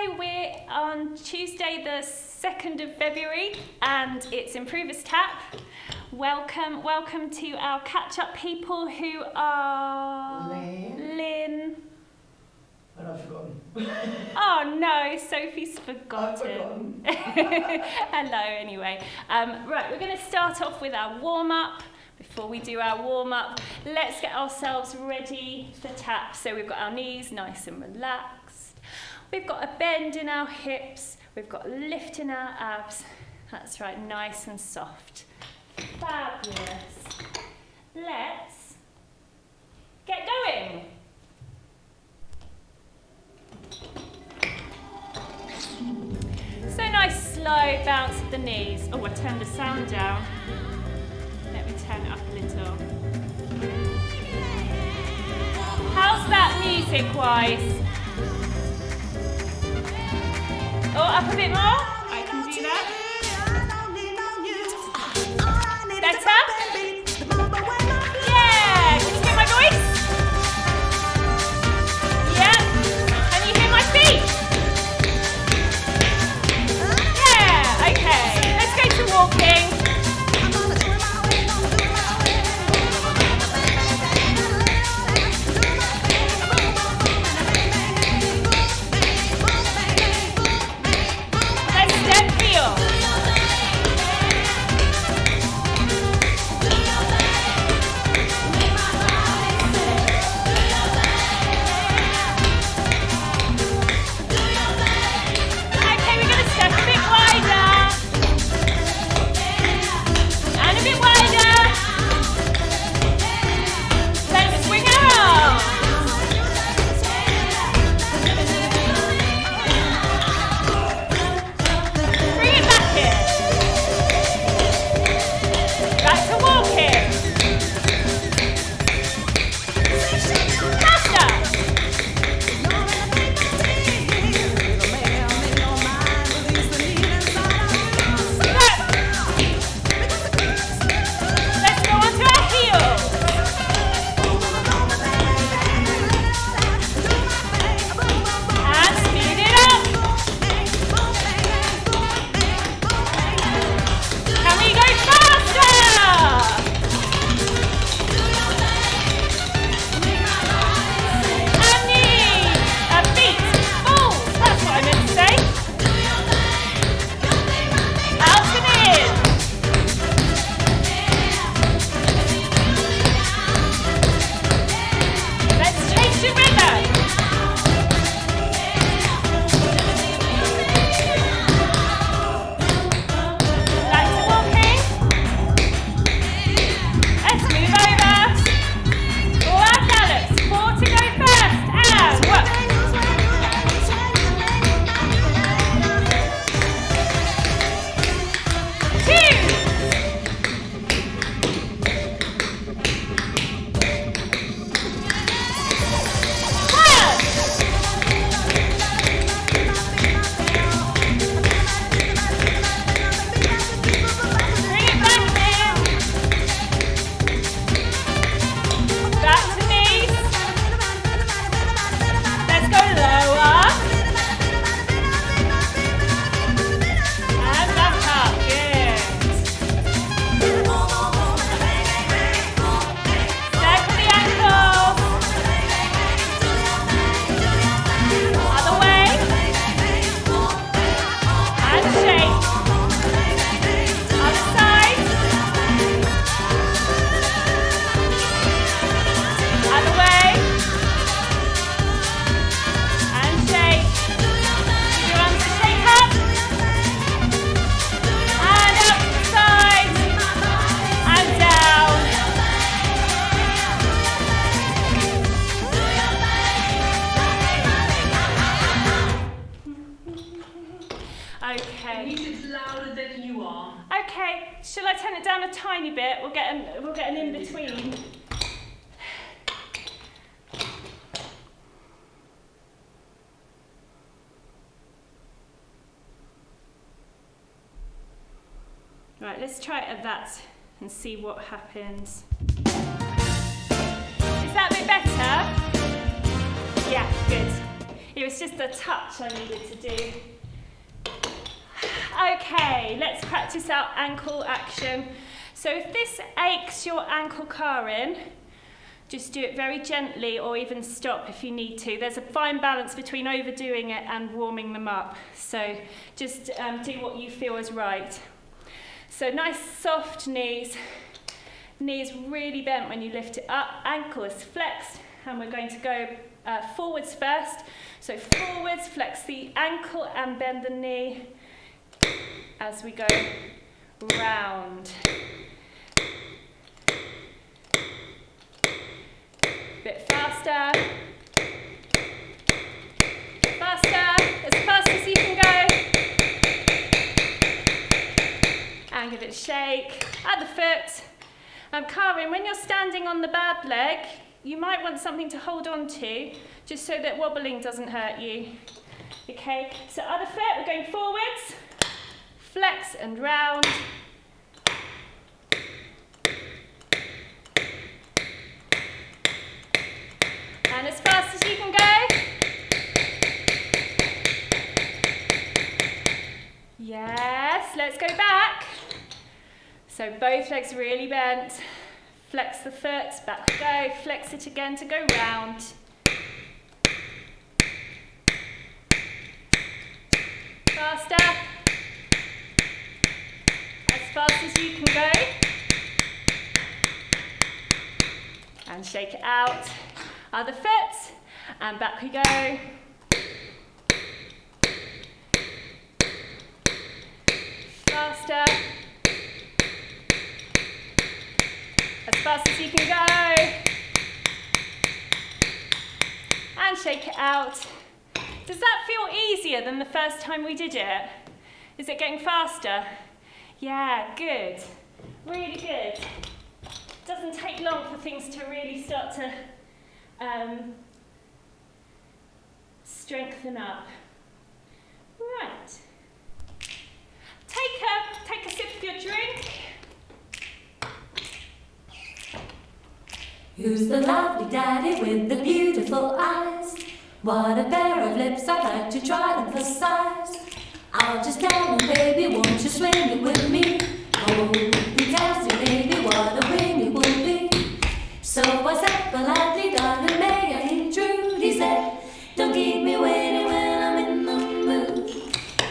Hi, we're on Tuesday the 2nd of February and it's Improvers Tap. Welcome to our catch-up people who are... Lynn. And I've forgotten. Oh no, Sophie's forgotten. I've forgotten. Hello anyway. Right, we're going to start off with our warm-up. Before we do our warm-up, let's get ourselves ready for tap. So we've got our knees nice and relaxed. We've got a bend in our hips. We've got a lift in our abs. That's right, nice and soft. Fabulous. Let's get going. So nice slow bounce of the knees. Oh, I turned the sound down. Let me turn it up a little. How's that music-wise? Oh, up a bit more. I can do that. Better? Yeah! Can you hear my voice? Yeah. Can you hear my feet? Yeah, okay. Let's go to walking. We'll get an in-between. Right, let's try it at that and see what happens. Is that a bit better? Yeah, good. It was just a touch I needed to do. Okay, let's practice our ankle action. So if this aches your ankle, Karen, just do it very gently or even stop if you need to. There's a fine balance between overdoing it and warming them up. So just do what you feel is right. So nice soft knees. Knees really bent when you lift it up. Ankle is flexed, and we're going to go forwards first. So forwards, flex the ankle and bend the knee as we go round. Bit faster. Faster, as fast as you can go. And give it a shake. Other foot. Karen, when you're standing on the bad leg, you might want something to hold on to, just so that wobbling doesn't hurt you. Okay, so other foot, we're going forwards, flex and round. And as fast as you can go. Yes, let's go back. So both legs really bent. Flex the foot, back we go. Flex it again to go round. Faster. As fast as you can go. And shake it out. Other foot. And back we go. Faster. As fast as you can go. And shake it out. Does that feel easier than the first time we did it? Is it getting faster? Yeah, good. Really good. Doesn't take long for things to really start to strengthen up. Right. Take a sip of your drink. Who's the lovely daddy with the beautiful eyes? What a pair of lips, I'd like to try them for size. I'll just tell him, baby, won't you swing it with me? Oh, he tells me, baby, what a wing it will be. So I said politely, darling, may I intrude? He said, don't keep me waiting when I'm in the mood.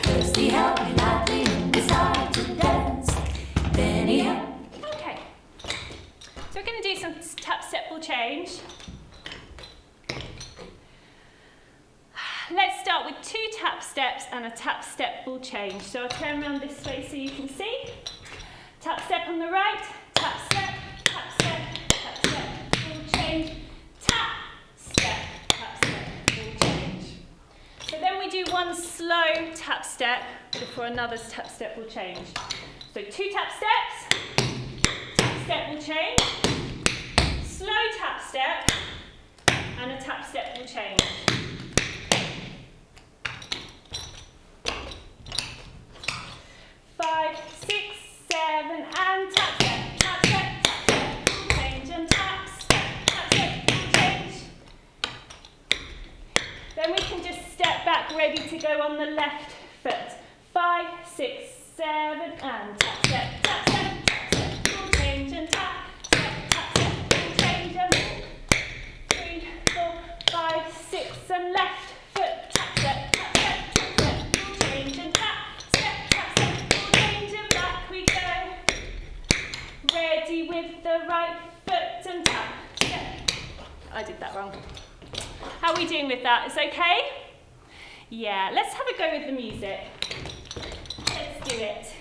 First he helped me lightly and decided to dance. Then he helped. Okay. So we're going to do some tap step ball change. Let's start with 2 tap steps and a tap step ball change. So I'll turn around this way so you can see. Tap step on the right, tap step, ball change, tap step, ball change. So then we do one slow tap step before another tap step ball change. So 2 tap step ball change, slow tap step, and a tap step ball change. 5, 6, 7, and tap step, ball change, and tap step, ball change. Then we can just step back, ready to go on the left foot. 5, 6, 7, and tap step, ball change, and tap step, ball change, and 3, 4, 5, 6, and left foot, tap step, ball change, and tap. Ready with the right foot and tap, step. I did that wrong. How are we doing with that? Is okay? Yeah, let's have a go with the music. Let's do it.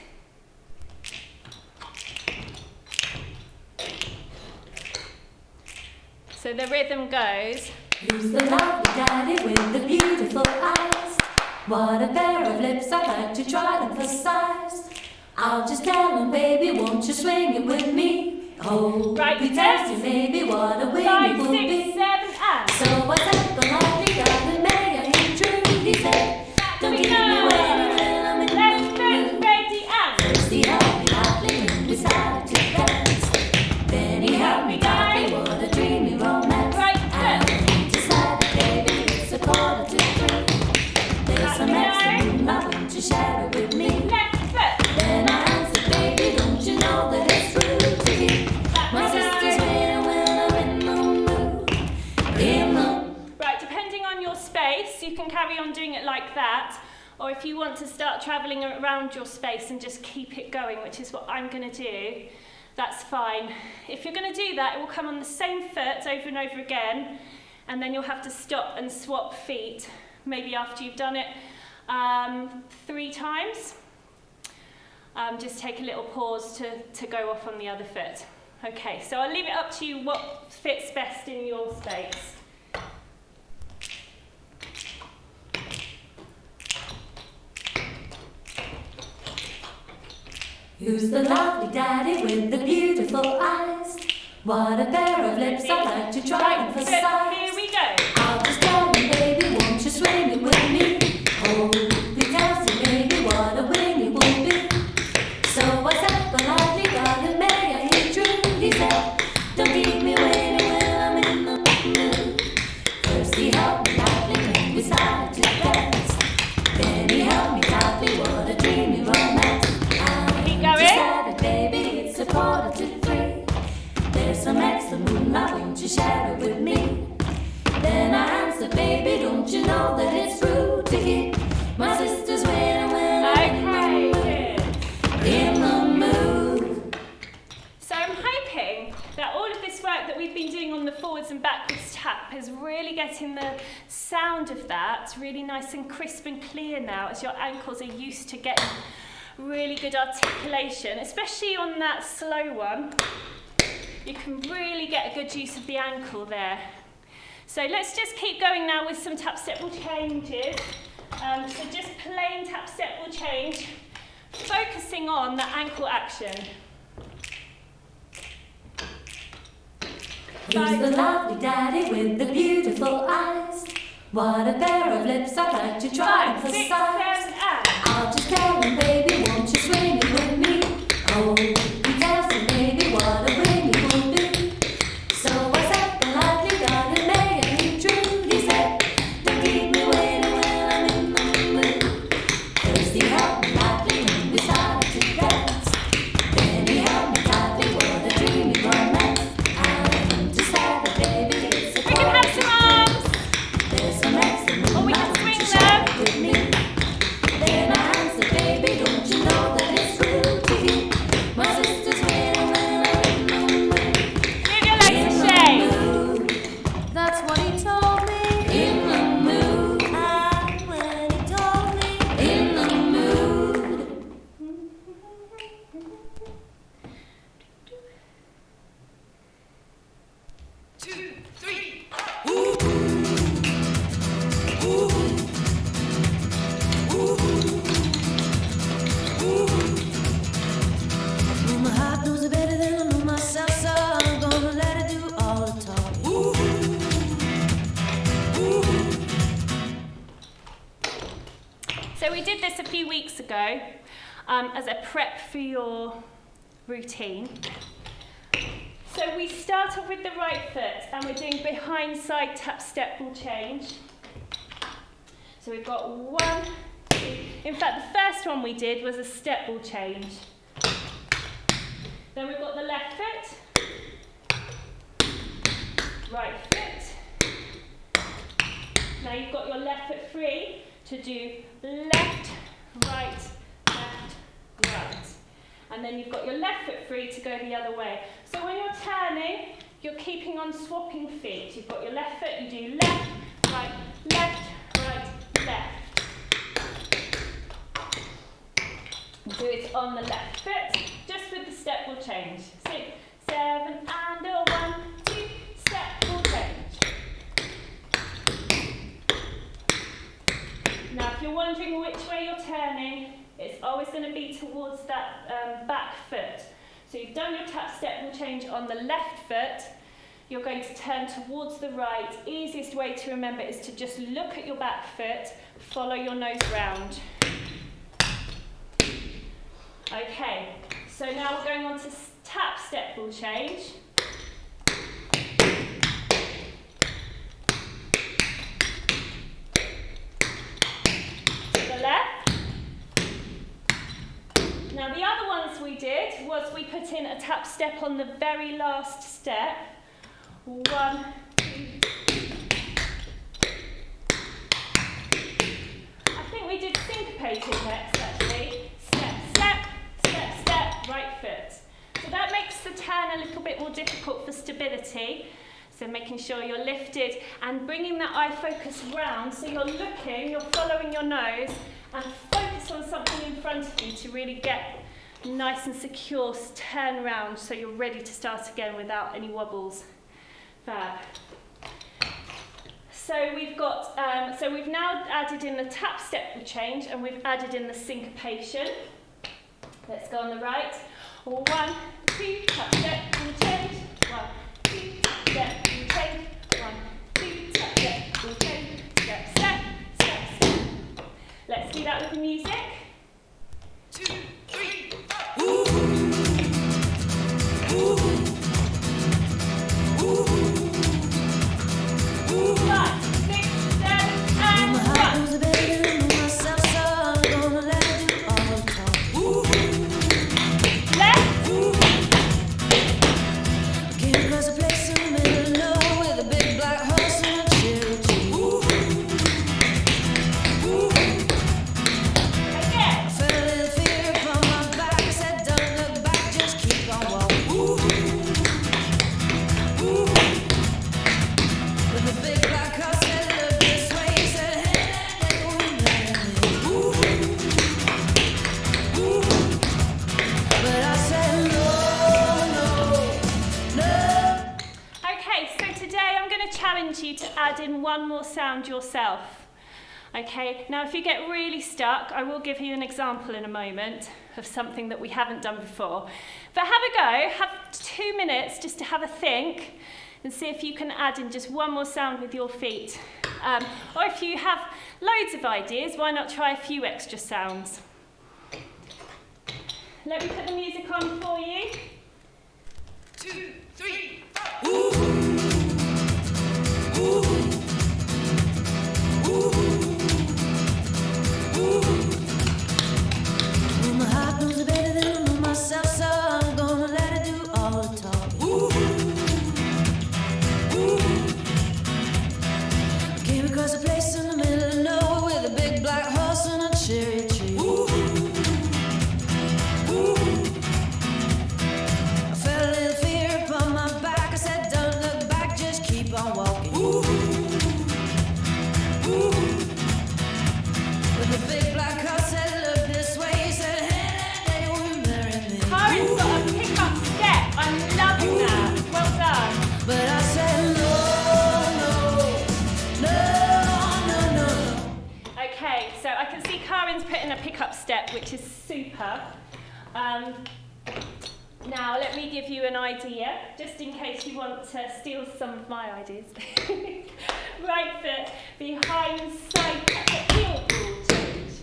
So the rhythm goes. Who's the lovely daddy with the beautiful eyes? What a pair of lips, I'd like to try them for size. I'll just tell him, baby, won't you swing it with me? Oh, right, he tells you, baby, what a wing 5, it will 6, be. 7, and. So I said, politely, darling, may I intrude? He said, don't keep me waiting when I'm in Left the mood. foot, ready, and. First he helped me lightly and decided to dance. Then he helped me lightly, what a dreamy romance. Right and foot. he decided, baby, it's a 2:45. space, you can carry on doing it like that. Or if you want to start travelling around your space and just keep it going, which is what I'm going to do, that's fine. If you're going to do that, it will come on the same foot over and over again, and then you'll have to stop and swap feet, maybe after you've done it 3 times. Just take a little pause to go off on the other foot. Okay, so I'll leave it up to you what fits best in your space. Who's the lovely daddy with the beautiful eyes? What a pair of lips, I'd like to try and for size. Here we go. I'll just tell you, baby, won't you swing it with me? Oh, he tells you, baby, what a wing it will be. So I said politely, darling, may I hear true? He said, don't keep me waiting when I'm in the mood. First he held me lightly when we started to dance. Then he held me tightly, what a dreamy romance. Decided, baby, it's 2:45. There's some extra moonlight, won't you share it with me? Then I answered, baby, don't you know that it's rude to keep my sisters waiting when I'm in the mood? So I'm hoping that all of this work that we've been doing on the forwards and backwards tap is really getting the sound of that really nice and crisp and clear now, as your ankles are used to getting really good articulation, especially on that slow one. You can really get a good use of the ankle there. So let's just keep going now with some tap step will changes. So just plain tap step will change, focusing on the ankle action. Who's the lovely daddy with the beautiful eyes? What a pair of lips, I'd like to try and for 5, 6, size. 7, and. I'll just tell him, baby, won't you swing it with me? Oh, he tells me, baby, what a wing it will be. So I said politely, darling, may I be true? He said, don't keep me waiting when I'm in the mood. First he held me lightly when we started to dance. Then he held me tightly, what a dreamy romance. I'm just sad, baby, it's We can have some arms. There's some extra moonlight, Or we can won't swing you share them. it with me? Then I answered, baby, don't you know that it's rude to keep my sisters waiting when I'm in the mood? Move your legs to shake. That's what he told me. In the mood. And when he told me. In the mood. 2, 3. Well, my heart knows it better than I know myself, so I'm gonna let it do all the talking. So we did this a few weeks ago as a prep for your routine. So we start off with the right foot and we're doing behind side tap step will change. So we've got 1, 2. In fact, the first one we did was a step will change. Then we've got the left foot, right foot. Now you've got your left foot free to do left, right, left, right. And then you've got your left foot free to go the other way. So when you're turning, you're keeping on swapping feet. You've got your left foot, you do left, right, left, left. Do it on the left foot, just with the step will change. 6, 7, and a 1, 2, step will change. Now, if you're wondering which way you're turning, it's always going to be towards that back foot. So you've done your tap step will change on the left foot. You're going to turn towards the right. Easiest way to remember is to just look at your back foot, follow your nose round. Okay, so now we're going on to tap step will change. To the left. Now the other ones we did was we put in a tap step on the very last step. 1, 2, syncopated next, actually. Step, step, step, step, right foot. So that makes the turn a little bit more difficult for stability. So making sure you're lifted and bringing that eye focus round, so you're looking, you're following your nose, and focus on something in front of you to really get nice and secure, turn round so you're ready to start again without any wobbles. Fab. So we've got, so we've now added in the tap step change, and we've added in the syncopation. Let's go on the right. 1, 2, tap step and change. 1, 2, tap step and change. 1, 2, tap step and change. Step, step, step, step. Let's do that with the music. 2, 3, 4. Ooh. Ooh. Ooh. Ooh. 5, 6, 7, and 1. Left. Ooh. You to add in one more sound yourself. Okay, now if you get really stuck, I will give you an example in a moment of something that we haven't done before. But have a go, have 2 minutes just to have a think and see if you can add in just one more sound with your feet. Or if you have loads of ideas, why not try a few extra sounds? Let me put the music on for you. 2, 3, 4. Ooh. Ooh. Ooh. Ooh. Well, my heart knows it better than I know myself, so I'm gonna let it do all the talk. Ooh. Ooh. I came across a place in the middle of nowhere with a big black horse and a cherry tree. Ooh. Ooh. I felt a little fear upon my back. I said, don't look back, just keep on walking. Ooh. Ooh. When the big black car said, look this way, he said, hey, will you marry me? Karen's got a pick-up step. I'm loving that. Well done. But I said, no. Okay, so I can see Karen's putting a pick-up step, which is super. Now, let me give you an idea, just in case you want to steal some of my ideas. Right foot behind, side tap, heel ball change.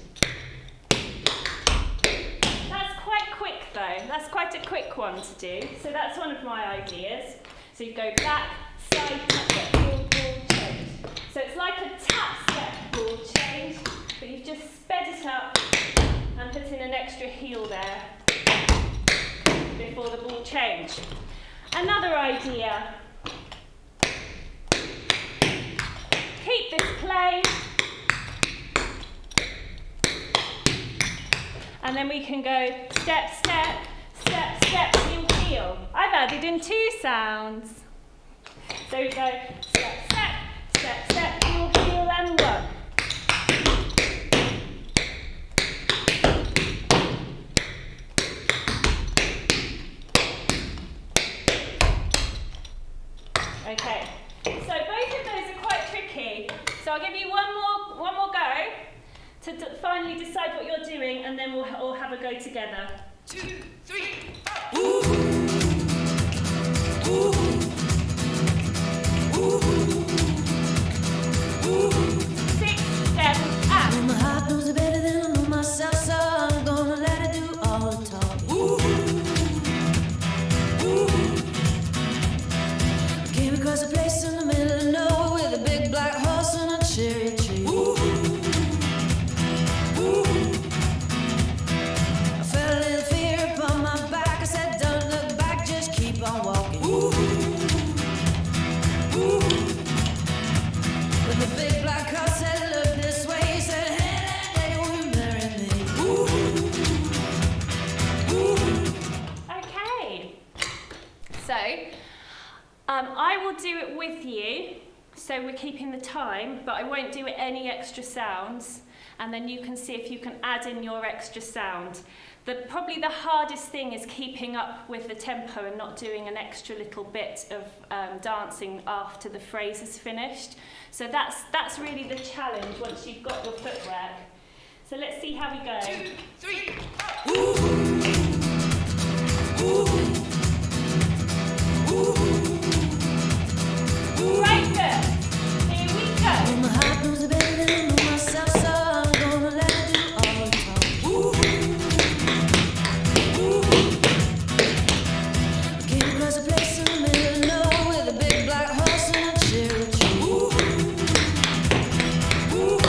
That's quite quick though, that's quite a quick one to do. So that's one of my ideas. So you go back, side tap, heel ball change. So it's like a tap step ball change, but you've just sped it up and put in an extra heel there before the ball change. Another idea. Keep this plain. And then we can go step, step, step, step, heel, heel. I've added in 2 sounds. So we go step, step, step, step, heel, heel, and 1. Okay, so both of those are quite tricky. So I'll give you one more go to finally decide what you're doing, and then we'll all have a go together. 2, 3, 4. Ooh. Ooh. Ooh. Ooh. 6, 7, and. Well, my heart knows it better than I know myself, so I'm gonna let it do all the talk. Ooh. Ooh. Came across a place in the middle of nowhere with a big black horse and a cherry tree. Ooh. Ooh. I felt a little fear upon my back. I said, don't look back, just keep on walking. Ooh. Ooh. When the big black car said, look this way, he said, hey, so we're keeping the time, but I won't do any extra sounds, and then you can see if you can add in your extra sound. Probably the hardest thing is keeping up with the tempo and not doing an extra little bit of dancing after the phrase is finished. So that's really the challenge once you've got your footwork. So let's see how we go. 2, 3, ooh. Ooh. Right there. Here we go. My heart knows better than I know myself, so I'm gonna let it do all the time. Ooh. I came across a place in the middle of nowhere with a big black horse and a cherry tree. Ooh. Ooh.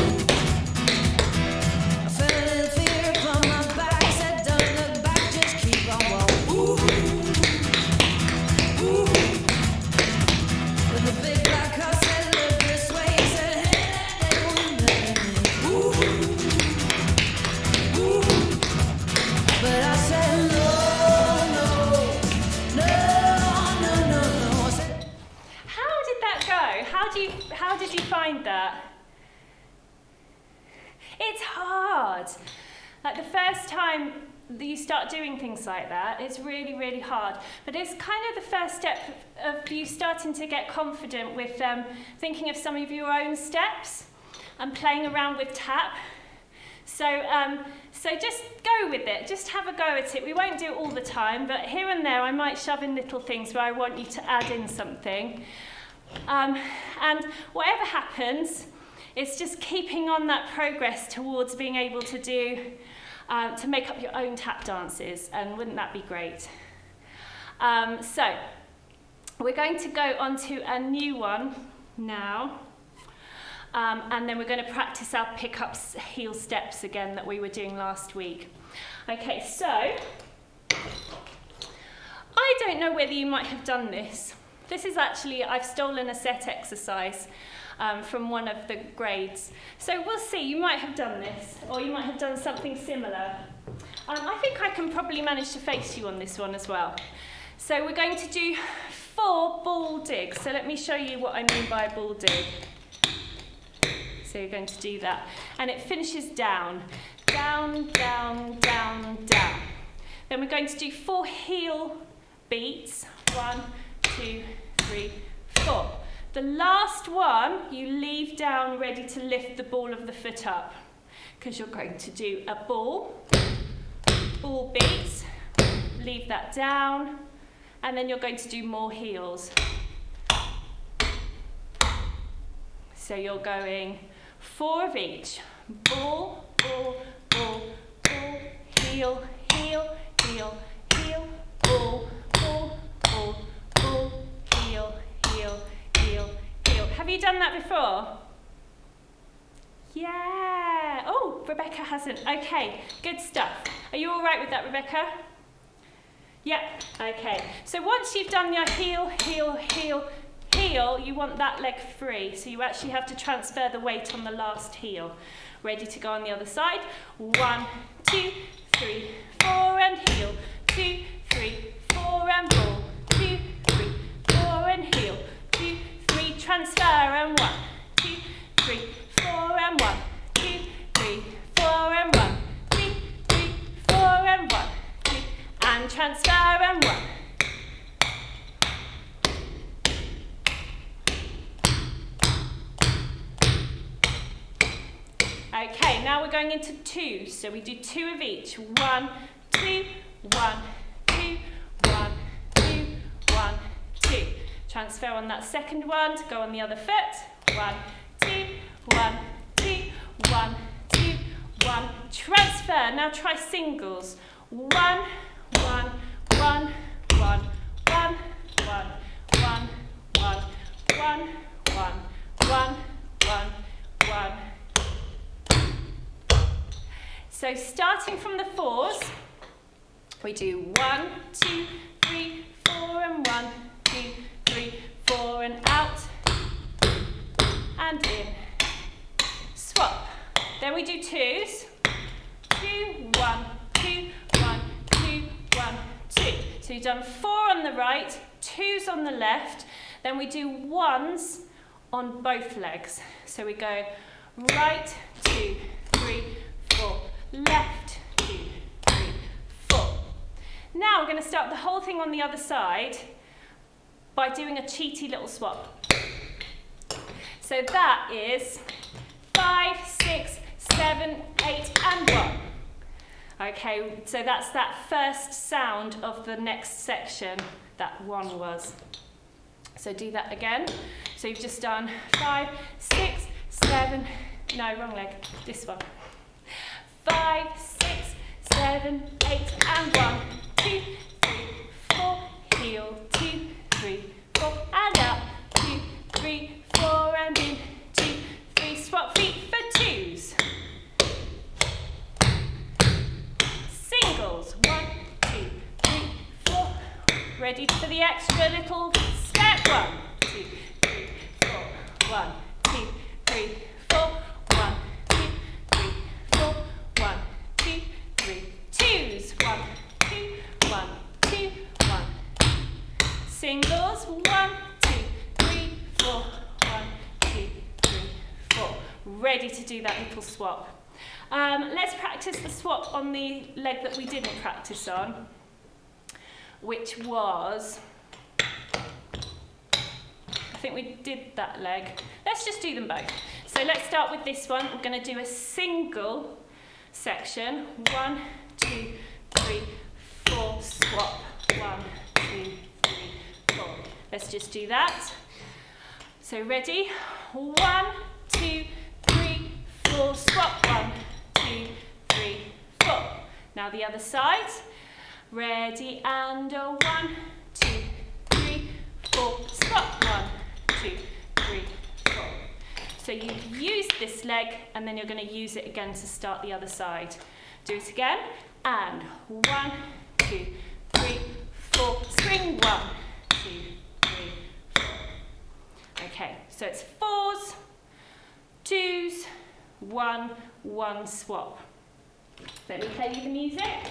I felt a little fear upon my back, said don't look back, just keep on walking. Ooh. Ooh. With a big black horse said look this way, he said hey, that won't let me. Ooh. Ooh. But I said no, no, no, no, no, no. I said, How did that go? How did you find that? It's hard. Like the first time that you start doing things like that, it's really, really hard. But it's kind of the first step of you starting to get confident with thinking of some of your own steps and playing around with tap. So just go with it. Just have a go at it. We won't do it all the time, but here and there I might shove in little things where I want you to add in something. And whatever happens, it's just keeping on that progress towards being able to do, to make up your own tap dances, and wouldn't that be great? So we're going to go on to a new one now, and then we're going to practice our pick-ups heel steps again that we were doing last week. Okay, so I don't know whether you might have done this. This is actually, I've stolen a set exercise from one of the grades. So we'll see, you might have done this, or you might have done something similar. I think I can probably manage to face you on this one as well. So we're going to do 4 ball digs. So let me show you what I mean by a ball dig. So you're going to do that. And it finishes down, down, down, down, down. Then we're going to do 4 heel beats. 1, 2, 3, 4. The last one, you leave down ready to lift the ball of the foot up, because you're going to do a ball beats, leave that down, and then you're going to do more heels. So you're going 4 of each. Ball, ball, ball, ball, heel, heel, heel, heel, ball, ball, ball, ball, heel, heel, heel, heel. Have you done that before? Yeah. Oh, Rebecca hasn't. Okay, good stuff. Are you all right with that, Rebecca? Yep. Okay. So once you've done your heel, heel, heel, heel, you want that leg free. So you actually have to transfer the weight on the last heel. Ready to go on the other side. 1, 2, 3, 4, and heel. 2, 3, 4, and ball. 2, 3, 4, and heel. 2, 3, transfer, and 1, 2, 3, 4, and 1, 2, 3, 4, and 1, 2, 3, 4, and 1, 2, and transfer, and 1. Okay, now we're going into 2, so we do 2 of each. 1, 2, 1, 2, 1, 2, 1, 2. Transfer on that second one to go on the other foot. 1, 2, 1, 2, 1, 2, 1. Transfer. Now try singles. 1, 1, 1, 1, 1, 1, 1, 1, 1, 1, 1, 1, 1. So starting from the 4s, we do 1, 2, 3, 4, and 1, 2, 3, 4, and out, and in. Swap. Then we do 2s. 2, 1, 2, 1, 2, 1, 2. So you've done 4 on the right, 2s on the left. Then we do 1s on both legs. So we go right, 2, 3, 4, left, 2, 3, 4. Now we're going to start the whole thing on the other side by doing a cheaty little swap. So that is 5, 6, 7, 8 and 1. Okay, so that's that first sound of the next section, that 1 was. So do that again. So you've just done 5, 6, 7, no, wrong leg, this one. 5, 6, 7, 8 and 1, 2, 3, 4, heel, 2, 3, 4 and up, 2, 3, 4 and in, 2, 3, swap feet for 2s. Singles, 1, 2, 3, 4. Ready for the extra little step. 1, 2, 3, 4. 1, 2, 3, 4. 1, 2, 3, 4. 1, 2, 3. 2s. 1, 2, 1, 2, 1. Singles. 1, 2, 3, 4. 1, 2, 3, 4. Ready to do that little swap. Let's practice the swap on the leg that we didn't practice on, which was, I think we did that leg. Let's just do them both. So let's start with this one. We're going to do a single section. 1, 2, 3, 4, swap. 1, 2, 3, 4. Let's just do that. So ready? 1, 2, 3, 4, swap. 1, 2, 3, 4. Now the other side. Ready and 1, 2, 3, 4, swap. 1, 2, 3, 4. So you've used this leg and then you're going to use it again to start the other side. Do it again and 1, 2, 3, 4, swing. 1, 2, 3, 4. Okay, so it's 4s, 2s, 1, 1 swap. Let me play you the music.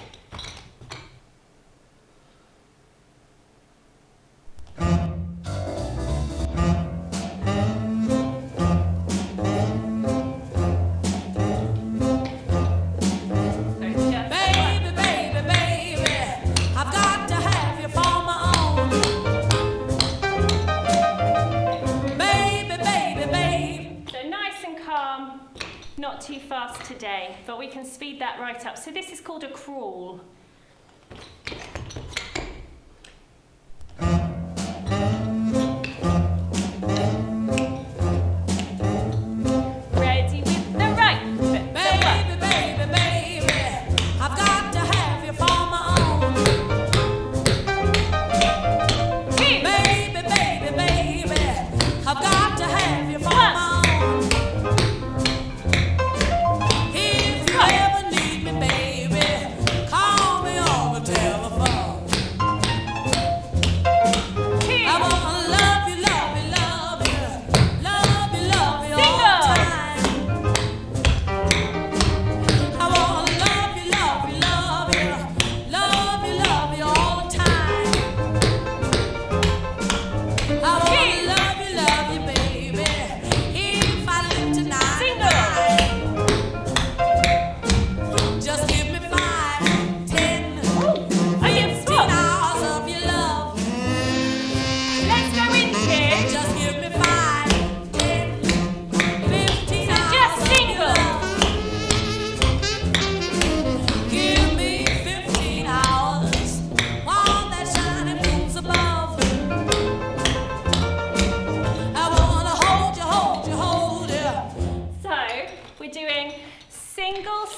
Not too fast today, but we can speed that right up. So this is called a crawl. Ready with the right foot. Baby, baby, baby, I've got to have you for my own. Baby, baby, baby, I've got to have you for my own.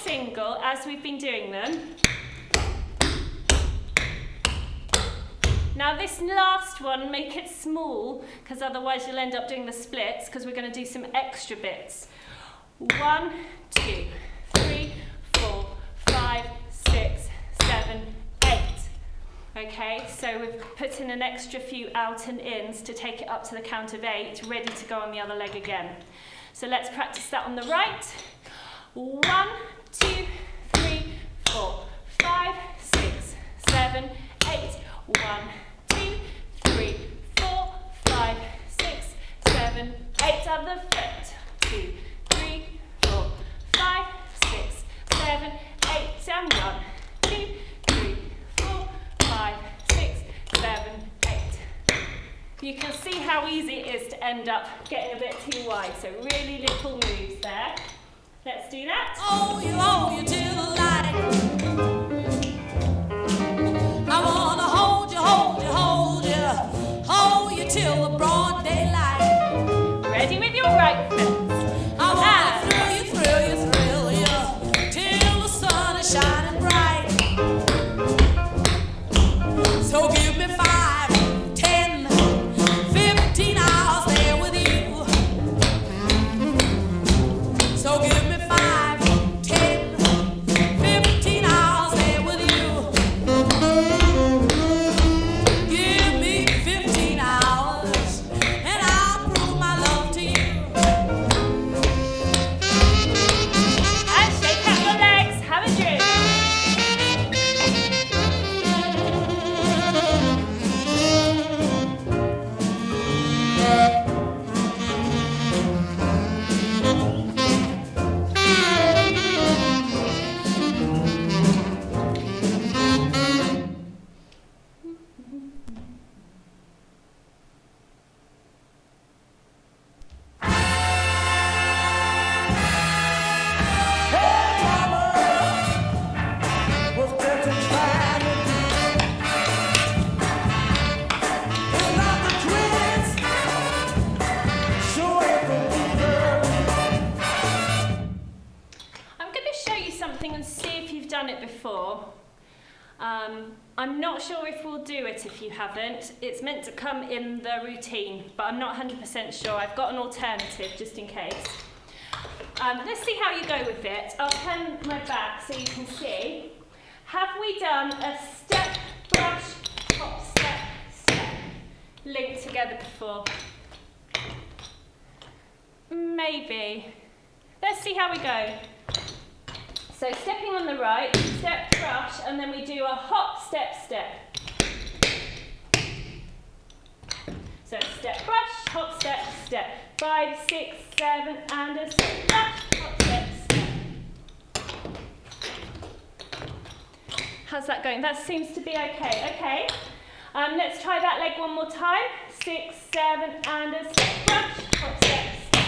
Single, as we've been doing them. Now this last one, make it small, because otherwise you'll end up doing the splits, because we're going to do some extra bits. 1, 2, 3, 4, 5, 6, 7, 8. Okay, so we've put in an extra few out and ins to take it up to the count of 8, ready to go on the other leg again. So let's practice that on the right. 1, 2, 3, 4, 5, 6, 7, 8. 1, 2, 3, 4, 5, 6, 7, 8. other foot. 2, 3, 4, 5, 6, 7, 8, and 1, 2, 3, 4, 5, 6, 7, 8. You can see how easy it is to end up getting a bit too wide, so really little moves there. Let's do that. Oh, you till the light. I wanna hold you, hold you, hold you, hold you till the broad daylight. Ready with your right foot. I wanna thrill you, thrill you, thrill you, till the sun is shining bright. So give me 5, 10, 15 hours there with you. So give me 5, 10, 15 hours there with you. Give me 15 hours and I'll prove my love to you. And shake out your legs. Have a drink. I'm going to show you something and see if you've done it before. I'm not sure if we'll do it if you haven't. It's meant to come in the routine, but I'm not 100% sure. I've got an alternative just in case. Let's see how you go with it. I'll turn my back so you can see. Have we done a step, brush, hop, step, step, linked together before? Maybe. Let's see how we go. So stepping on the right, step, brush, and then we do a hop, step, step. So step, brush, hop, step, step. 5, 6, 7, and a step, brush, hop, step, step. How's that going? That seems to be okay. Okay. Let's try that leg one more time. 6, 7, and a step, brush, hop, step, step.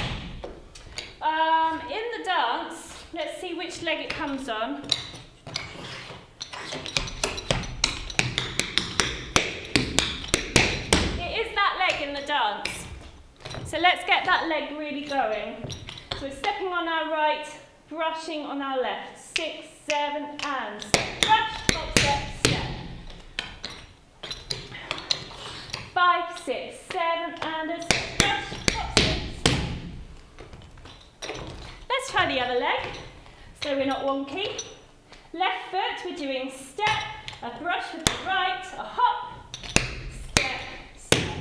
In the dance, let's see which leg it comes on. It is that leg in the dance. So let's get that leg really going. So we're stepping on our right, brushing on our left. 6, 7, and step, brush, hop, step, step. 5, 6, 7, and a step, brush, hop, step, step. Let's try the other leg, so we're not wonky. Left foot, we're doing step, a brush with the right, a hop, step, step.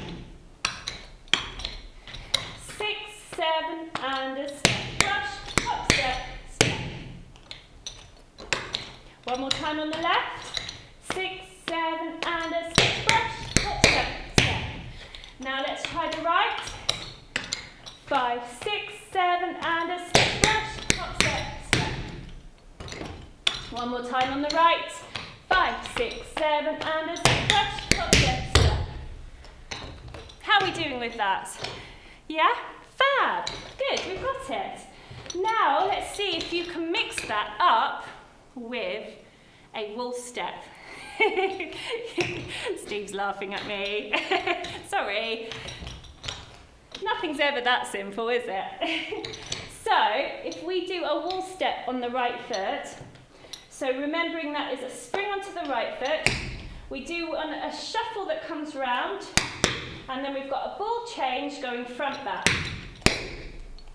6, 7, and a step, brush, hop, step, step. One more time on the left. 6, 7, and a step, brush, hop, step, step. Now let's try the right. 5, 6, 7, and a step, brush, hop, step, step. One more time on the right. 5, 6, 7, and a step, brush, hop, step, step. How are we doing with that? Yeah? Fab. Good, we've got it. Now let's see if you can mix that up with a wolf step. Steve's laughing at me. Sorry. Nothing's ever that simple, is it? So, if we do a wall step on the right foot, so remembering that is a spring onto the right foot, we do a shuffle that comes round, and then we've got a ball change going front back.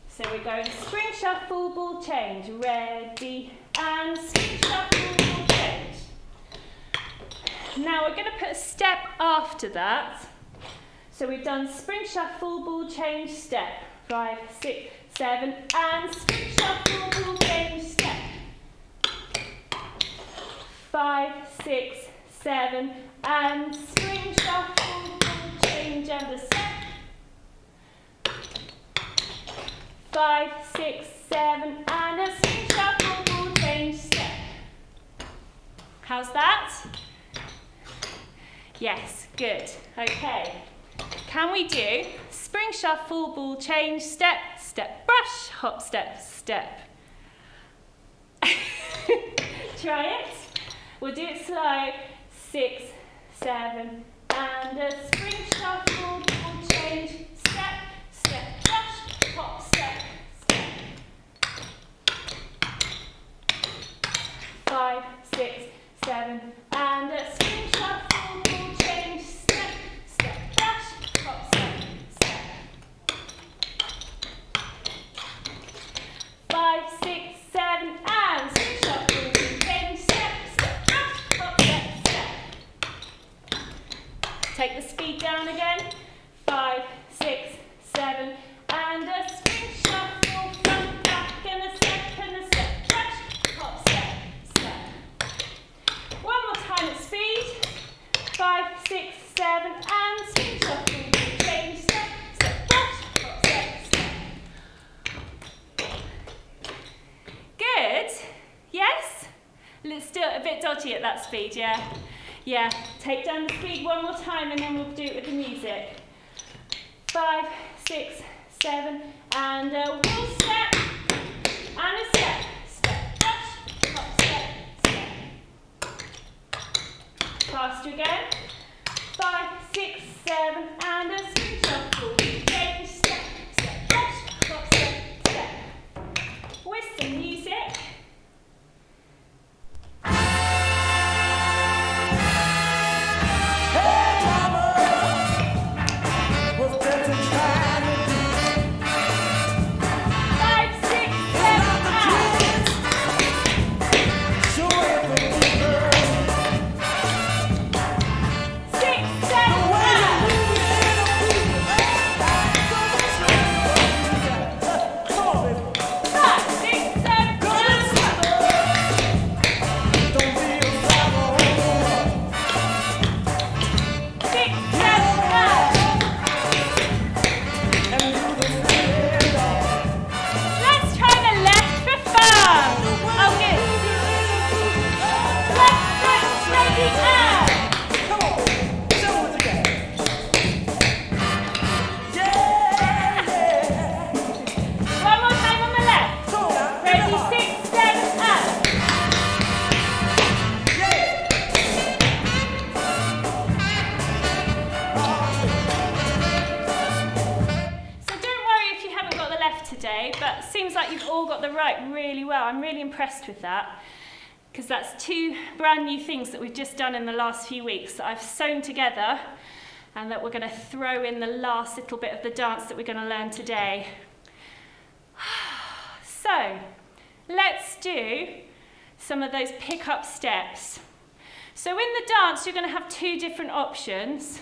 So we're going spring shuffle, ball change, ready, and spring shuffle, ball change. Now we're going to put a step after that. So we've done spring shuffle, ball change, step. 5, 6, 7, and spring shuffle, ball change, step. 5, 6, 7, and spring shuffle, ball change, and a step. 5, 6, 7, and a swing, shuffle, ball change, step. How's that? Yes, good. Okay. Can we do spring, shuffle, ball change, step, step, brush, hop, step, step. Try it. We'll do it slow. 6, 7, and a spring, shuffle, ball change, step, step, brush, hop, step, step. 5, 6, 7, and a spring, shuffle, ball change, step, step, brush, hop, step, step. 5, 6, 7, and swing, shuffle, ball change, step, step, brush, hop, step, step. Take the speed down again. 5, 6, 7, and a spring, shuffle, front, back, and a step, brush, hop, step, step. One more time at speed. 5, 6, 7, and swing, shuffle, ball change, step, step, brush, hop, step, step. Good. Yes? Let's do it a bit dodgy at that speed, yeah? Yeah. Take down the speed one more time and then we'll do it with the music. 5, 6, 7, and a wheel step, and a step, step, brush, hop, step, step. Faster again. 5, 6, 7, and a swing, shuffle, change, step, step, brush, hop, step, step. With some music. But seems like you've all got the right really well. I'm really impressed with that because that's 2 brand new things that we've just done in the last few weeks that I've sewn together and that we're going to throw in the last little bit of the dance that we're going to learn today. So let's do some of those pick-up steps. So in the dance you're going to have 2 different options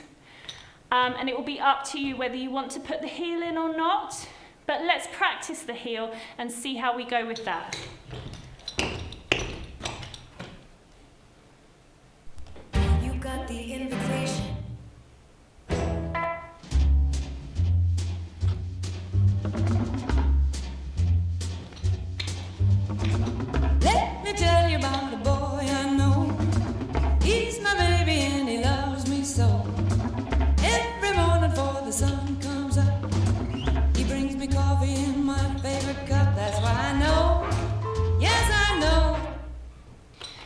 and it will be up to you whether you want to put the heel in or not. But let's practice the heel and see how we go with that. You got the invitation. Let me tell you about a boy I know. He's my baby and he loves me so. Every morning before the sun comes up, he brings me coffee in my favorite cup. That's why I know, yes I know.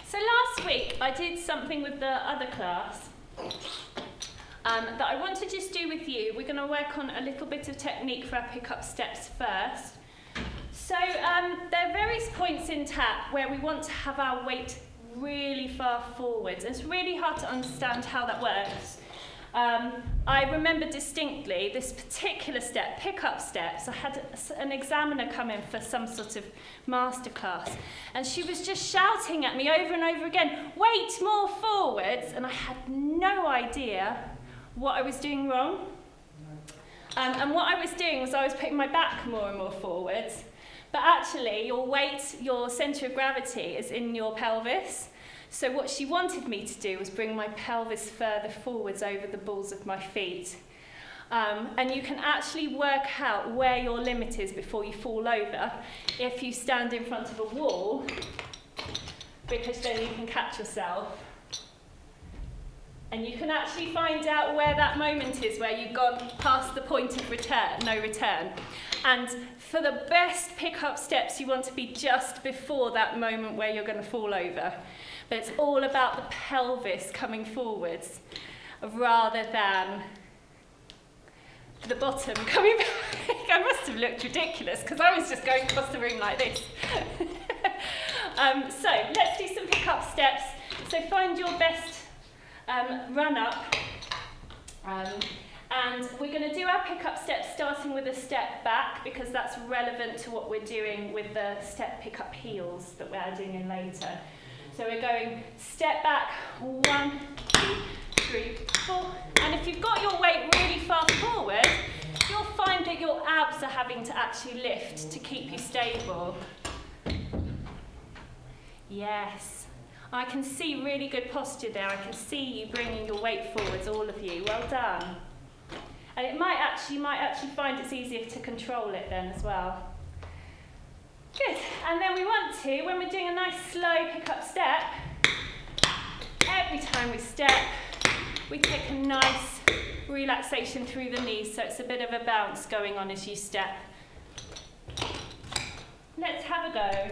So last week I did something with the other class that I want to just do with you. We're going to work on a little bit of technique for our pick-up steps first. So there are various points in tap where we want to have our weight really far forwards. It's really hard to understand how that works. I remember distinctly this particular step, pick-up steps. I had an examiner come in for some sort of masterclass, and she was just shouting at me over and over again, weight more forwards, and I had no idea what I was doing wrong. And what I was doing was I was putting my back more and more forwards, but actually your weight, your centre of gravity is in your pelvis. So what she wanted me to do was bring my pelvis further forwards over the balls of my feet. And you can actually work out where your limit is before you fall over if you stand in front of a wall, because then you can catch yourself. And you can actually find out where that moment is, where you've gone past the point of no return. And for the best pick-up steps, you want to be just before that moment where you're going to fall over. But it's all about the pelvis coming forwards rather than the bottom coming back. I must have looked ridiculous because I was just going across the room like this. So let's do some pick-up steps. So find your best run up, and we're going to do our pick-up steps starting with a step back, because that's relevant to what we're doing with the step pick-up heels that we're adding in later. So we're going step back, 1, 2, 3, 4, and if you've got your weight really far forward, you'll find that your abs are having to actually lift to keep you stable. Yes. I can see really good posture there. I can see you bringing your weight forwards, all of you. Well done. And you might actually find it's easier to control it then as well. Good. And then we want to, when we're doing a nice slow pick-up step, every time we step, we take a nice relaxation through the knees, so it's a bit of a bounce going on as you step. Let's have a go.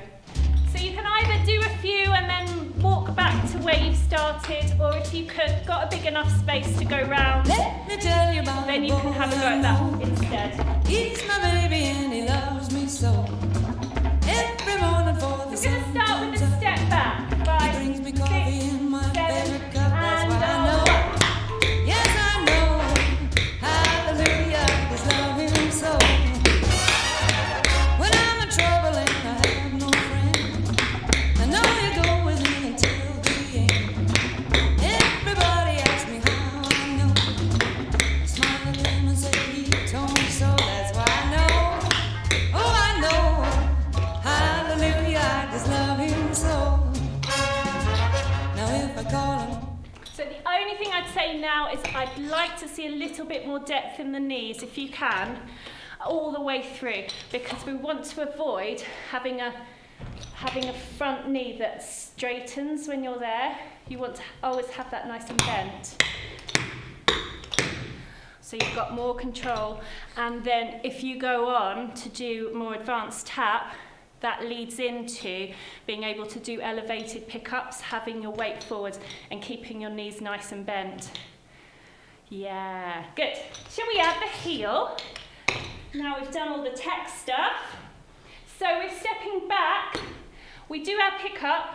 So you can either do a few and then walk back to where you've started, or if you got a big enough space to go round, Let me tell you about then you can have a go at that instead. He's my baby and he loves me so. Every morning for the We're going to start with a step back. He 5, brings me 6, coffee in my 7, favorite cup. That's and why I know. Yes, I know. Hallelujah, His love him so. When I'm in trouble and I have no friend, I know you go with me until the end. Everybody asks me how I know. I smile at them and say he told me so. That's why I know. Oh, I know. Hallelujah, I just love him so. Now if I call him. So the only thing I'd say now is I'd like to see a little bit more depth in the knees, if you can, all the way through, because we want to avoid having a front knee that straightens when you're there. You want to always have that nice and bent. So you've got more control. And then if you go on to do more advanced tap, that leads into being able to do elevated pickups, having your weight forward and keeping your knees nice and bent. Yeah, good. Shall we add the heel? Now we've done all the tech stuff. So we're stepping back, we do our pickup,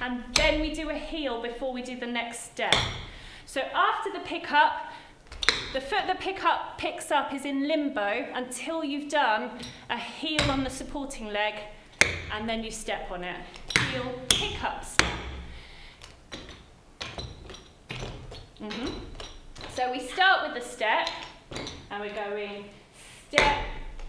and then we do a heel before we do the next step. So after the pickup, the foot the pickup picks up is in limbo until you've done a heel on the supporting leg, and then you step on it. Heel, pickup, step. So we start with the step, and we're going step,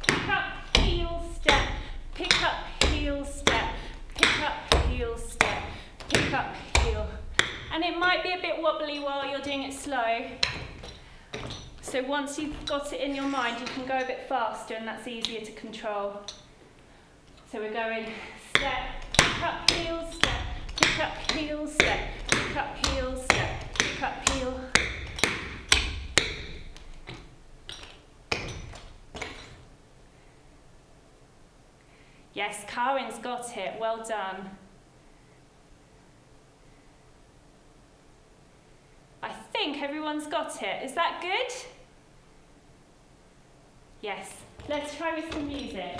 pick up, heel, step, pick up, heel, step, pick up, heel, step, pick up, heel. And it might be a bit wobbly while you're doing it slow. So once you've got it in your mind, you can go a bit faster, and that's easier to control. So we're going step, pick up, heel, step, pick up, heel, step, pick up, heel, step, pick up, heel. Yes, Karin's got it. Well done. I think everyone's got it. Is that good? Yes. Let's try with some music.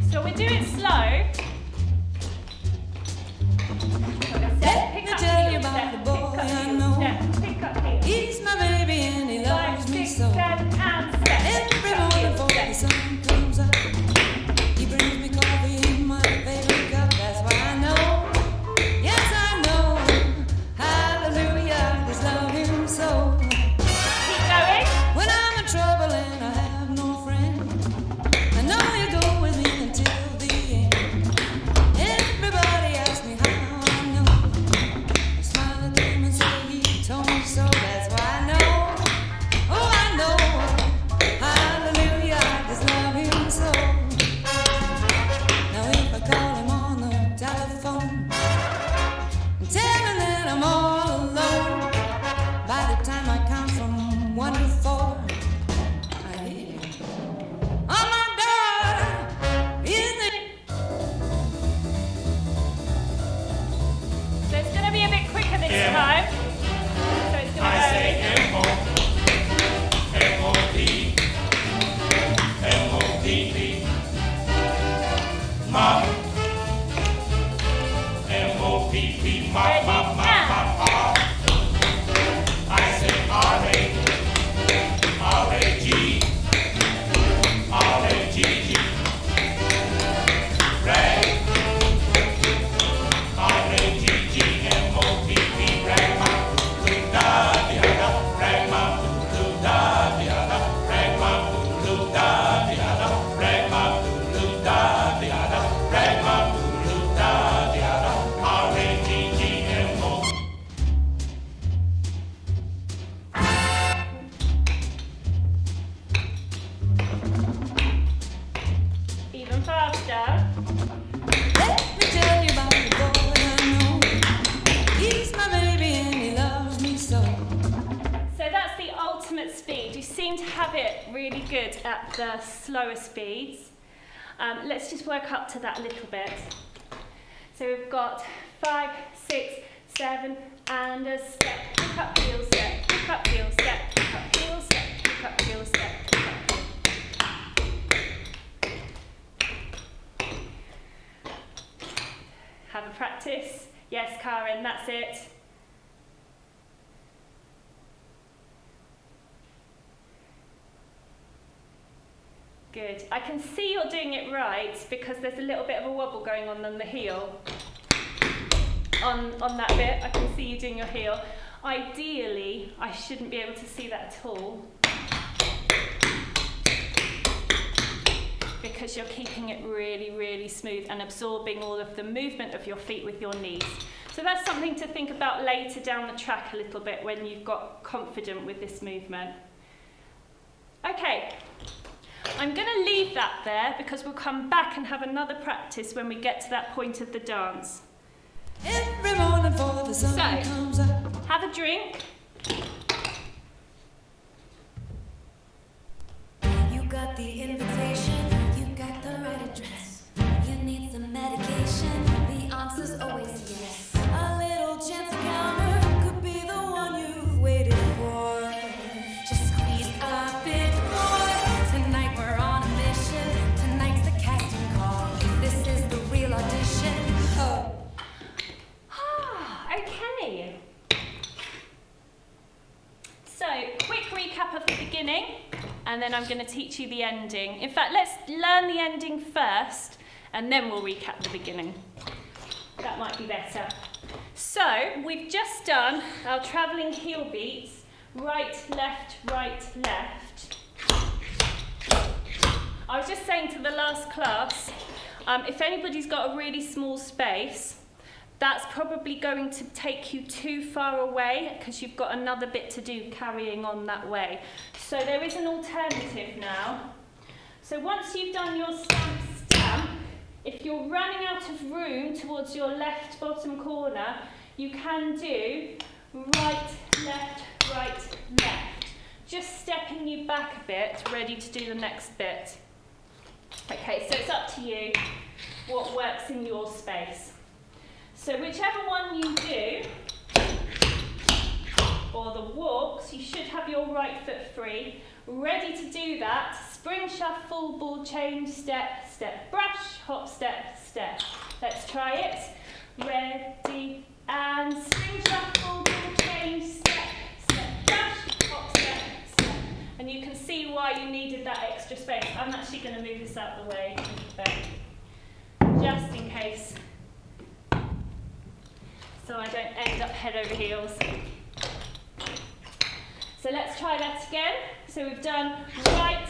So we're doing slow. Let me tell you about the boy I know. Pick up heel. He's my baby and he loves 5, me 6, so. 7, and step. Every morning before the sun comes up, he brings me coffee in my favorite cup. That's why I know. Yes, I know. Hallelujah, just love him so. Keep going. When I'm in trouble and I have no friend, I know you go with me until the end. mop. M-O-P-P, mop, mop, mop, mop, mop. I say R-A, R-A-G, R-A-G-G. Rag, R-A-G-G, M-O-P-P, rag, mop, doo-da-dee-da-da, rag, mop, doo-da-dee-da-da, rag, mop, doo-da-dee-da-da, rag, mop, doo-da-dee-da-da, rag, mop, doo-da-dee-da-da, R-A-G-G-M-O. Even faster. Let me tell you about the boy I know. He's my baby and he loves me so. So that's the ultimate speed. You seem to have it really good at the slower speeds. Let's just work up to that a little bit. So we've got 5, 6, 7, and a step, pick up, heel, step, pick up, heel, step, pick up, heel, step, pick up, heel, step, pick up, heel. Have a practice. Yes, Karen, that's it. Good. I can see you're doing it right because there's a little bit of a wobble going on the heel. On that bit, I can see you doing your heel. Ideally, I shouldn't be able to see that at all because you're keeping it really, really smooth and absorbing all of the movement of your feet with your knees. So that's something to think about later down the track a little bit when you've got confident with this movement. Okay. I'm going to leave that there because we'll come back and have another practice when we get to that point of the dance. Every morning before the sun comes up. Have a drink. You got the invitation, you got the right address. You need some medication, the answer's always yes. A little chance encounter could be the one you've waited for. Just squeeze a bit more. Tonight we're on a mission. Tonight's the casting call. This is the real audition. Oh. Okay. So, quick recap of the beginning, and then I'm going to teach you the ending. In fact, let's learn the ending first, and then we'll recap the beginning. That might be better. So, we've just done our travelling heel beats, right, left, left. I was just saying to the last class, if anybody's got a really small space, that's probably going to take you too far away because you've got another bit to do carrying on that way. So there is an alternative now. So once you've done your stamp, if you're running out of room towards your left bottom corner, you can do right, left, just stepping you back a bit, ready to do the next bit. Okay, so it's up to you what works in your space. So whichever one you do, or the walks, you should have your right foot free, ready to do that. Spring shuffle, ball change, step, step, brush, hop, step, step. Let's try it. Ready, and spring shuffle, ball change, step, step, brush, hop, step, step. And you can see why you needed that extra space. I'm actually going to move this out of the way a bit, just in case, so I don't end up head over heels. So let's try that again. So we've done right,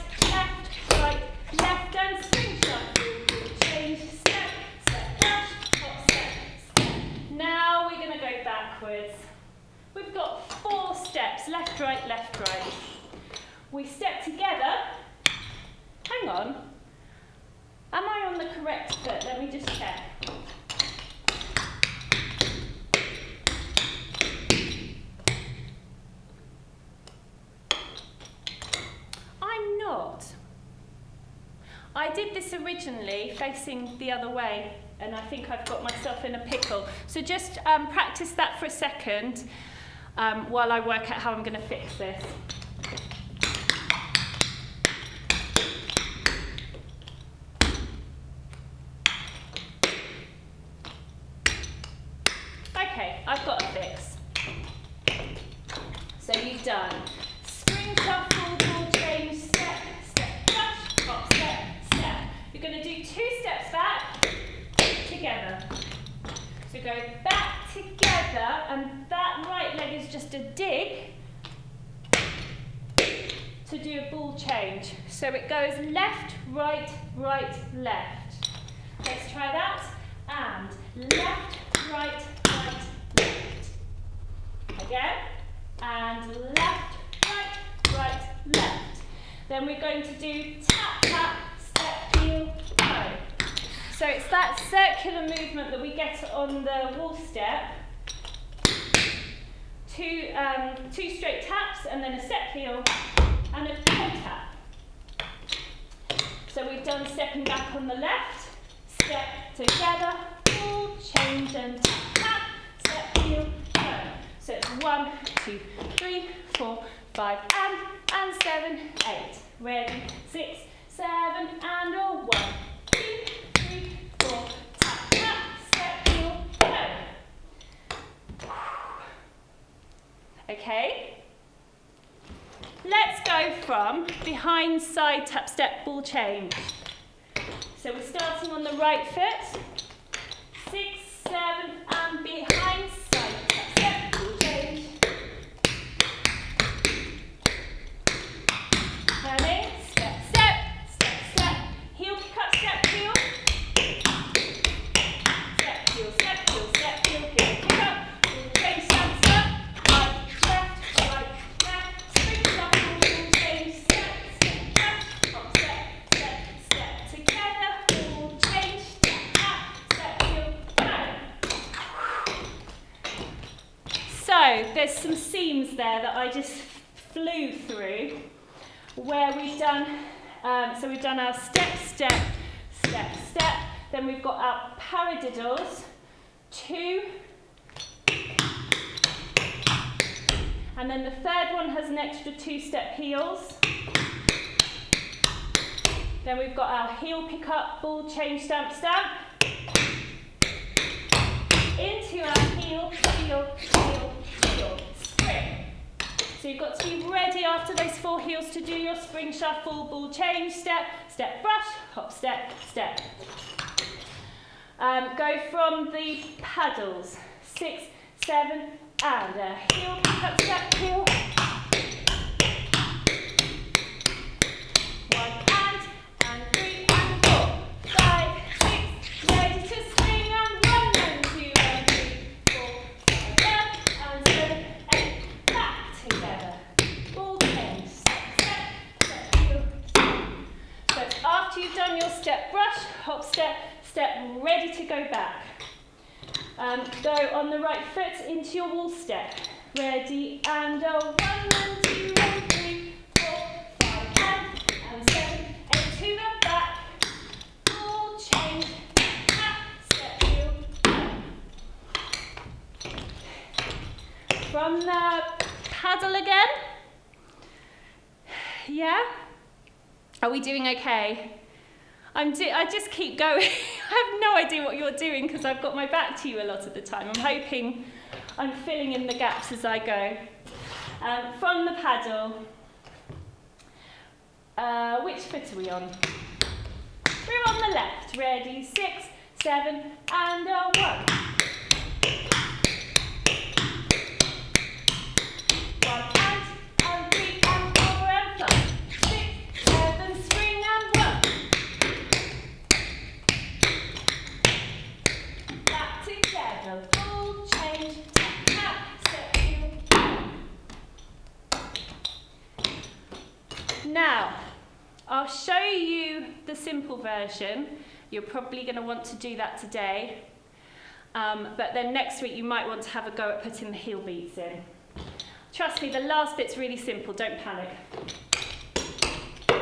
left, and spring shuffle. Change, step, step, dash, hop, step, step. Now we're going to go backwards. We've got 4 steps, left, right. We step together. Hang on. Am I on the correct foot? Let me just check. I'm not. I did this originally facing the other way, and I think I've got myself in a pickle. So just practice that for a second while I work out how I'm going to fix this. going to do 2 steps back, together. So go back together, and that right leg is just a dig to do a ball change. So it goes left, right, right, left. Let's try that. And left, right, right, left. Again. And left, right, right, left. Then we're going to do tap, tap, step, heel, toe. So it's that circular movement that we get on the wall step. 2 straight taps and then a step heel and a toe tap. So we've done stepping back on the left, step together, pull, change and tap, tap, step, heel, toe. So it's 1, 2, 3, 4, 5 and 7, 8. Ready, 6, 7 and a 1, 2, 3, 4, tap, tap, step, heel, toe. Okay. Let's go from behind, side, tap, step, ball change. So we're starting on the right foot. 6, 7 and behind, side, tap, step, ball change. Turning, step, step, step, step. Heel, pick up, step, heel. Step, heel, step, heel, step, heel, heel, pick up. Ball change, step, step. Right, left, spring shuffle, ball change, step, step, tap. Hop, step, step, step, together. Ball change, tap, tap, step, heel, toe. So there's some seams there that I just flew through, where we've done, so we've done our step, step, step, step, then we've got our paradiddles, 2, and then the third one has an extra 2 step heels, then we've got our heel pick up, ball change, stamp, stamp, into our heel, heel, heel, heel, spring. So you've got to be ready after those 4 heels to do your spring shuffle, ball change, step, step, brush, hop, step, step. Go from the paddles, 6, 7, and a heel, pick up, step, heel. 1 and 3 and 4, 5, 6, ready to swing and 1 and 2 and 3, 4, 5 and 7, 8, back together. Ball change, step, step, step, heel, step. So it's after you've done your step brush, hop, step, step, ready to go back. Go on the right foot into your wall step. Ready, and a 1 and 2 and 3, 4, 5 and 7, 8 to the back. Ball change, tap, step, heel, from the paddle again. Yeah? Are we doing okay? I just keep going. I have no idea what you're doing because I've got my back to you a lot of the time. I'm hoping I'm filling in the gaps as I go. From the paddle, which foot are we on? We're on the left. Ready, 6, 7, and a 1. 1 and 3 and 4 and 5, 6, 7, spring and 1. Back together, ball change, tap, tap, step, heel. Now, I'll show you the simple version. You're probably going to want to do that today. But then next week you might want to have a go at putting the heel beats in. Trust me, the last bit's really simple, don't panic. So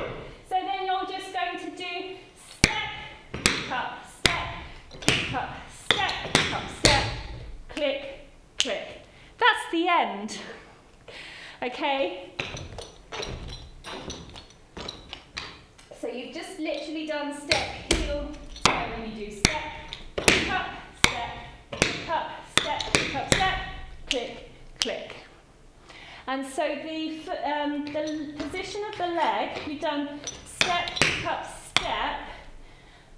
then you're just going to do step, up, step, up, step, up, step, click, click. That's the end. Okay? So you've just literally done step, heel, toe when you do step, up, step, up, step, click, click. And so the position of the leg, we've done step, up, step,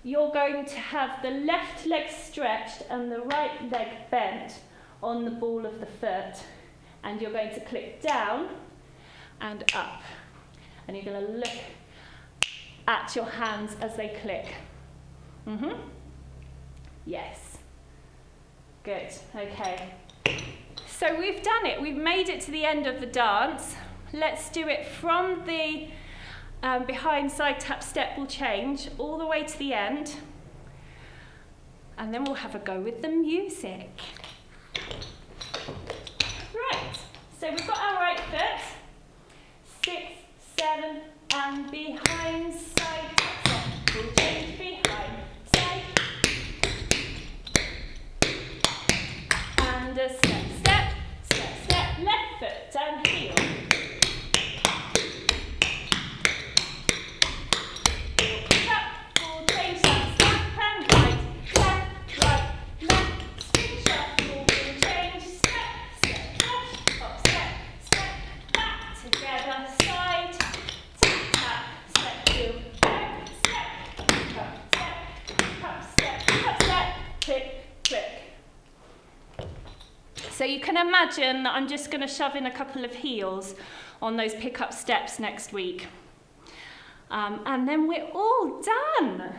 you're going to have the left leg stretched and the right leg bent on the ball of the foot. And you're going to click down and up. And you're going to look at your hands as they click. Yes. Good. Okay. So we've done it. We've made it to the end of the dance. Let's do it from the behind side tap step will change all the way to the end. And then we'll have a go with the music. Right. So we've got our right foot. 6, 7, and behind side tap step. We'll change behind side. And a step, step, step, step, left foot down heel. Pick up, we'll change that, step and right, left, swing shuffle, we'll change, step, step, left, hop, step, back, together, side, tap, tap, step, heel, back, step, click, click. So you can imagine that I'm just going to shove in a couple of heels on those pick-up steps next week. And then we're all done.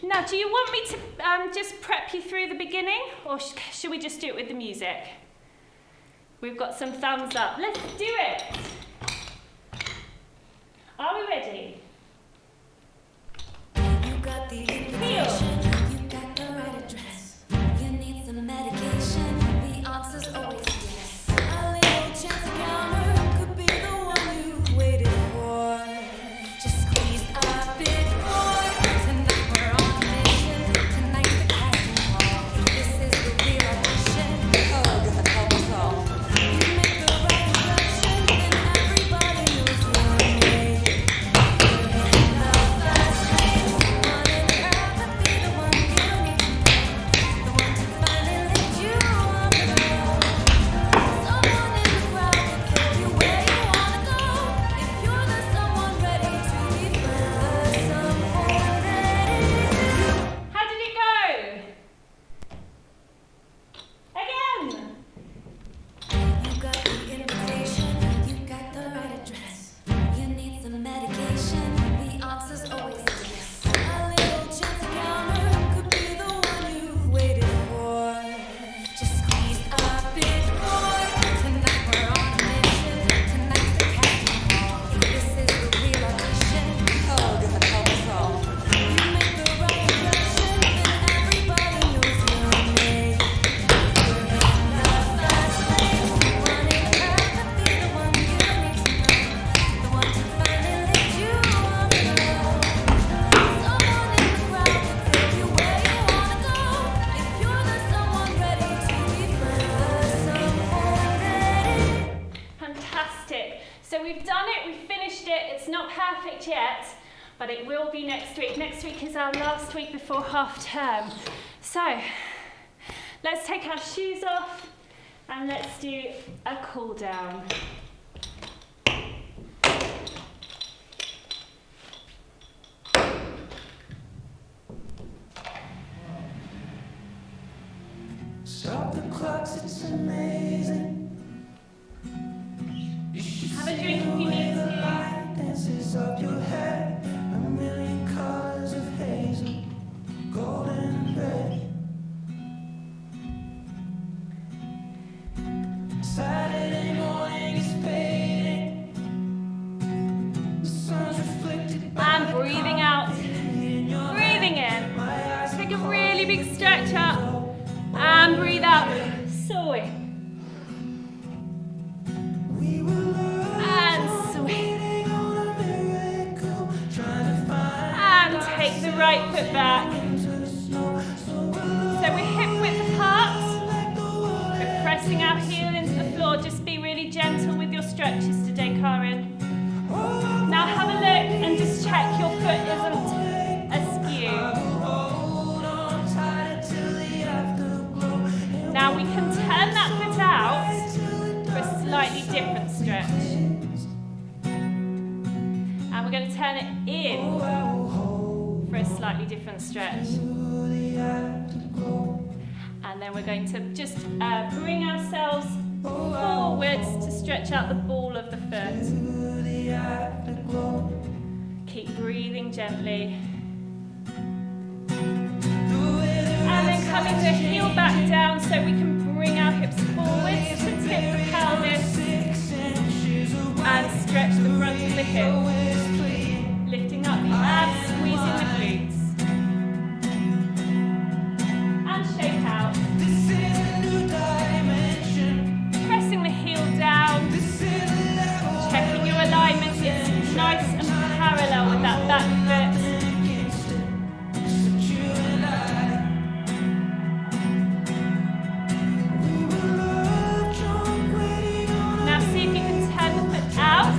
Now, do you want me to just prep you through the beginning, or should we just do it with the music? We've got some thumbs up. Let's do it. Are we ready? You got the Heel. invitation, you got the right address. You need some medication, the answer's always yes. A little chance encounter could be the one you've waited for. Just squeeze a bit more. Tonight we're on a mission. Tonight's the casting call. This is the real audition. Oh, get the help call. You make the right impression, and everybody knows your name. You're in the fast lane. One in the crowd could be the one you need to know. The one to finally lift you on the road. Someone in the crowd can take you where you wanna go. If you're the someone ready to be the someone ready to. How did it go? Again. You got the invitation, you got the right address. You need some medication, the answer's always yes. A little chance encounter could be the one you've waited for. Just squeeze a bit more. Tonight we're on a mission. Tonight's the casting call. This is the real audition. Oh, get the help call. You make the right impression, and everybody knows your name. You're in the fast lane. One in the crowd could be the one you need to know. The one to finally lift you on the road. Someone in the crowd can take you where you wanna go. If you're the someone ready to be the someone ready. Fantastic. So we've done it, we've finished it. It's not perfect yet, but it will be next week. Next week is our last week before half term. So let's take our shoes off and let's do a cool down. Stop the clocks, it's amazing. You should Have a see drink if the you way need the to. light dances up your head. A million colors of hazel, golden and red. Saturday morning is fading. The sun's reflected by And the breathing out, coffee in your breathing hand. in. My eyes Take a are really big closed. stretch up and breathe out. Soy. We were lost, And swing. waiting on a miracle, trying to find And take the right foot back. into the snow. So we're So we're hip width apart. like the water. We're pressing our heel into the floor. Just be really gentle with your stretches today, Karen. Now have a look and just check your foot isn't askew. Hold on tight until the afterglow. And Now we can turn that foot out for a slightly different stretch. And we're going to turn it in I will hold for a slightly slightly different stretch. And then we're going to just bring ourselves forwards to stretch out the ball of the foot. Keep breathing gently. And then coming the heel back down so we can bring our hips forwards to tip the pelvis and stretch the front of the hips. Lifting up the abs, squeezing the glutes. And shake out. Pressing the heel down. Checking your alignment is nice and parallel with that back foot. Now see if you can turn the foot out.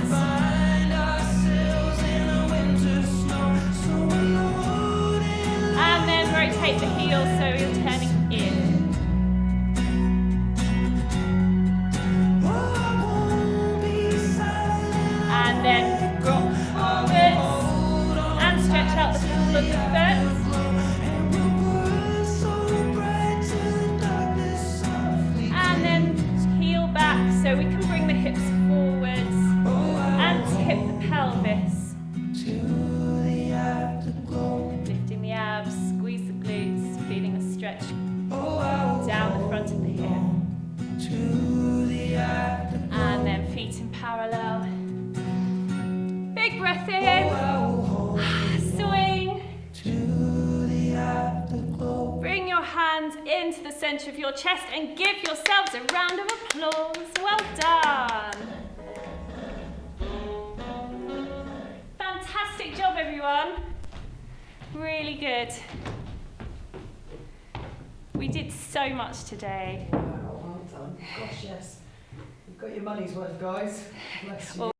And then rotate the heel so you're turning in. And then rock forwards and stretch out the ball of the foot. And then heel back so we can bring the hips forwards and tip the pelvis. Lifting the abs, squeeze the glutes, feeling a stretch down the front of the hip. And then feet in parallel. Big breath in. Swing. Bring your hands into the center of your chest and give yourselves a round of applause. Well done. Fantastic job, everyone. Really good. We did so much today. Wow, well done. Gosh, yes. You've got your money's worth, guys. Bless you.